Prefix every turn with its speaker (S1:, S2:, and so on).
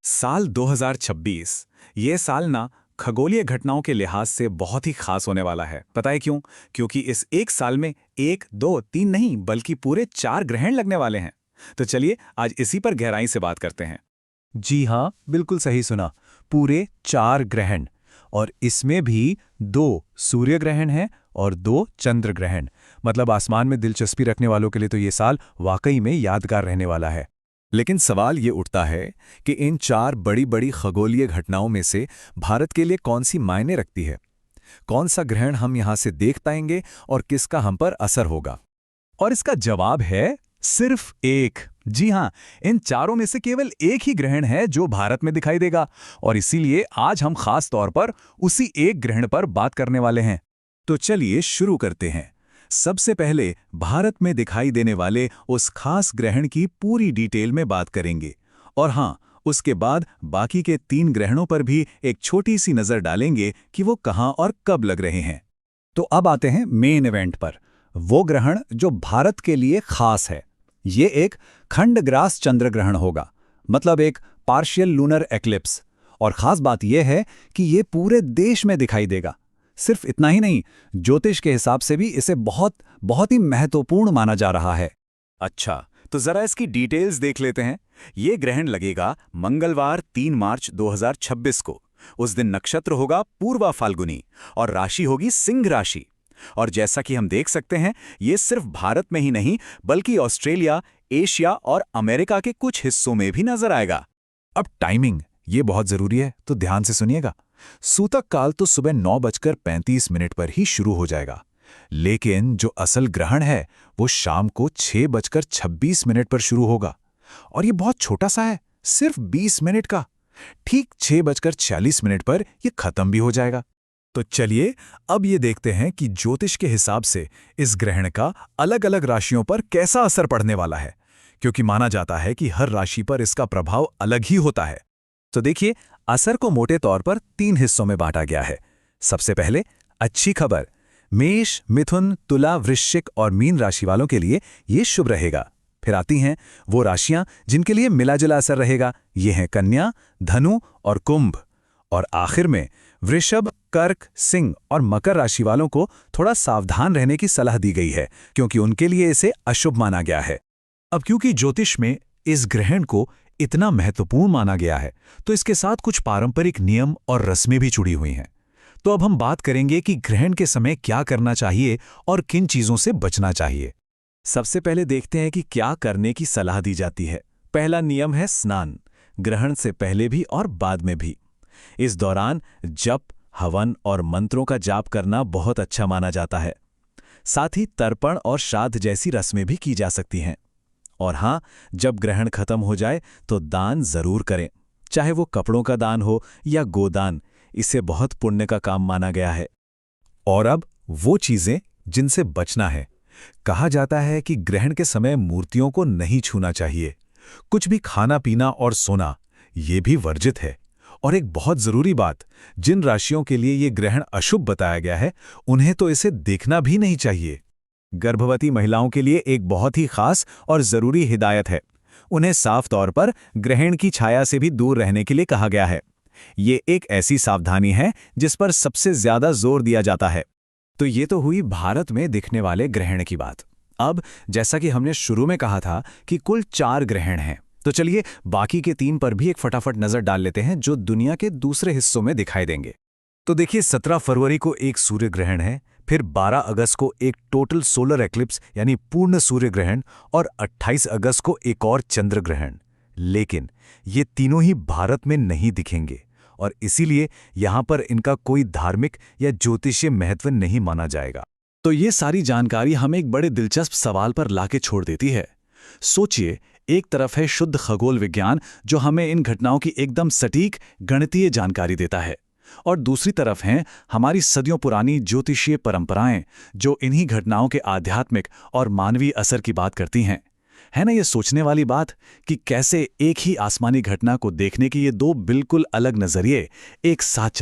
S1: साल 2026 ये साल ना खगोलीय घटनाओं के लिहाज से बहुत ही खास होने वाला है। पता है क्यों? क्योंकि इस एक साल में एक, दो, तीन नहीं बल्कि पूरे 4 ग्रहण लगने वाले हैं। तो चलिए आज इसी पर गहराई से बात करते हैं।
S2: जी हाँ, बिल्कुल सही सुना। पूरे 4 ग्रहण। और इसमें भी 2 सूर्य ग्रहण हैं और 2 चंद्र ग्रहण। मतलब आसमान में दिलचस्पी रखने वालों के लिए तो ये साल वाकई में यादगार रहने वाला है।
S3: लेकिन सवाल ये उठता है कि इन 4 बड़ी बड़ी खगोलीय घटनाओं में से भारत के लिए कौन सी मायने रखती है। कौन सा ग्रहण हम यहां से देख पाएंगे और किसका हम पर असर होगा।
S2: और इसका जवाब है सिर्फ एक। जी हाँ, इन चारों में से केवल एक ही ग्रहण है जो भारत में दिखाई देगा। और इसीलिए आज हम खास तौर पर उसी एक ग्रहण पर बात करने वाले हैं।
S3: तो चलिए शुरू करते हैं। सबसे पहले भारत में दिखाई देने वाले उस खास ग्रहण की पूरी डिटेल में बात करेंगे। और हाँ, उसके बाद बाकी के 3 ग्रहणों पर भी एक छोटी सी नजर डालेंगे कि वो कहाँ और कब लग रहे हैं।
S2: तो अब आते हैं मेन इवेंट पर। वो ग्रहण जो भारत के लिए खास है। ये एक खंडग्रास चंद्र ग्रहण होगा, मतलब एक पार्शियल लूनर एक्लिप्स। और खास बात यह है कि ये पूरे देश में दिखाई देगा। सिर्फ इतना ही नहीं, ज्योतिष के हिसाब से भी इसे बहुत ही महत्वपूर्ण माना जा रहा है।
S1: अच्छा, तो जरा इसकी डिटेल्स देख लेते हैं। ये ग्रहण लगेगा मंगलवार 3 मार्च 2026 को। उस दिन नक्षत्र होगा पूर्वा फाल्गुनी और राशि होगी सिंह राशि। और जैसा कि हम देख सकते हैं, ये सिर्फ भारत में ही नहीं बल्कि ऑस्ट्रेलिया, एशिया और अमेरिका के कुछ हिस्सों में भी नजर आएगा।
S3: अब टाइमिंग ये बहुत जरूरी है, तो ध्यान से सुनिएगा। सूतक काल तो सुबह 9:35 पर ही शुरू हो जाएगा, लेकिन जो असल ग्रहण है वो शाम को 6:26 पर शुरू होगा। और ये बहुत छोटा सा है, सिर्फ 20 मिनट का। ठीक 6:46 पर ये खत्म भी हो जाएगा। तो चलिए अब ये देखते हैं कि ज्योतिष के हिसाब से इस ग्रहण का अलग अलग राशियों पर कैसा असर पड़ने वाला है, क्योंकि माना जाता है कि हर राशि पर इसका प्रभाव अलग ही होता है।
S2: तो देखिए, असर को मोटे तौर पर 3 हिस्सों में बांटा गया है। सबसे पहले अच्छी खबर, मेष, मिथुन, तुला, वृश्चिक और मीन राशि वालों के लिए ये शुभ रहेगा। फिर आती हैं वो राशियां जिनके लिए मिला जुला असर रहेगा। ये हैं कन्या, धनु और कुंभ। और आखिर में वृषभ, कर्क, सिंह और मकर राशि वालों को थोड़ा सावधान रहने की सलाह दी गई है, क्योंकि उनके लिए इसे अशुभ माना गया है।
S3: अब क्योंकि ज्योतिष में इस ग्रहण को इतना महत्वपूर्ण माना गया है, तो इसके साथ कुछ पारंपरिक नियम और रस्में भी जुड़ी हुई हैं। तो अब हम बात करेंगे कि ग्रहण के समय क्या करना चाहिए और किन चीजों से बचना चाहिए।
S2: सबसे पहले देखते हैं कि क्या करने की सलाह दी जाती है। पहला नियम है स्नान, ग्रहण से पहले भी और बाद में भी। इस दौरान जप, हवन और मंत्रों का जाप करना बहुत अच्छा माना जाता है। साथ ही तर्पण और श्राद्ध जैसी रस्में भी की जा सकती हैं। और हाँ, जब ग्रहण खत्म हो जाए तो दान जरूर करें, चाहे वो कपड़ों का दान हो या गोदान। इसे बहुत पुण्य का काम माना गया है।
S3: और अब वो चीजें जिनसे बचना है। कहा जाता है कि ग्रहण के समय मूर्तियों को नहीं छूना चाहिए। कुछ भी खाना पीना और सोना ये भी वर्जित है। और एक बहुत जरूरी बात, जिन राशियों के लिए ये ग्रहण अशुभ बताया गया है, उन्हें तो इसे देखना भी नहीं चाहिए।
S2: गर्भवती महिलाओं के लिए एक बहुत ही खास और जरूरी हिदायत है। उन्हें साफ तौर पर ग्रहण की छाया से भी दूर रहने के लिए कहा गया है। ये एक ऐसी सावधानी है जिस पर सबसे ज्यादा जोर दिया जाता है। तो ये तो हुई भारत में दिखने वाले ग्रहण की बात। अब जैसा कि हमने शुरू में कहा था कि कुल 4 ग्रहण हैं, तो चलिए बाकी के 3 पर भी एक फटाफट नजर डाल लेते हैं जो दुनिया के दूसरे हिस्सों में दिखाई देंगे।
S3: तो देखिए, 17 फरवरी को एक सूर्य ग्रहण है, फिर 12 अगस्त को एक टोटल सोलर एक्लिप्स यानी पूर्ण सूर्य ग्रहण और 28 अगस्त को एक और चंद्र ग्रहण। लेकिन ये तीनों ही भारत में नहीं दिखेंगे और इसीलिए यहां पर इनका कोई धार्मिक या ज्योतिषीय महत्व नहीं माना जाएगा।
S2: तो ये सारी जानकारी हमें एक बड़े दिलचस्प सवाल पर लाके छोड़ देती है। सोचिए, एक तरफ है शुद्ध खगोल विज्ञान जो हमें इन घटनाओं की एकदम सटीक गणितीय जानकारी देता है, और दूसरी तरफ हैं हमारी सदियों पुरानी ज्योतिषीय परंपराएं जो इन्हीं घटनाओं के आध्यात्मिक और मानवीय असर की बात करती हैं। है ना ये सोचने वाली बात कि कैसे एक ही आसमानी घटना को देखने के ये 2 बिल्कुल अलग नजरिए एक साथ चलते हैं।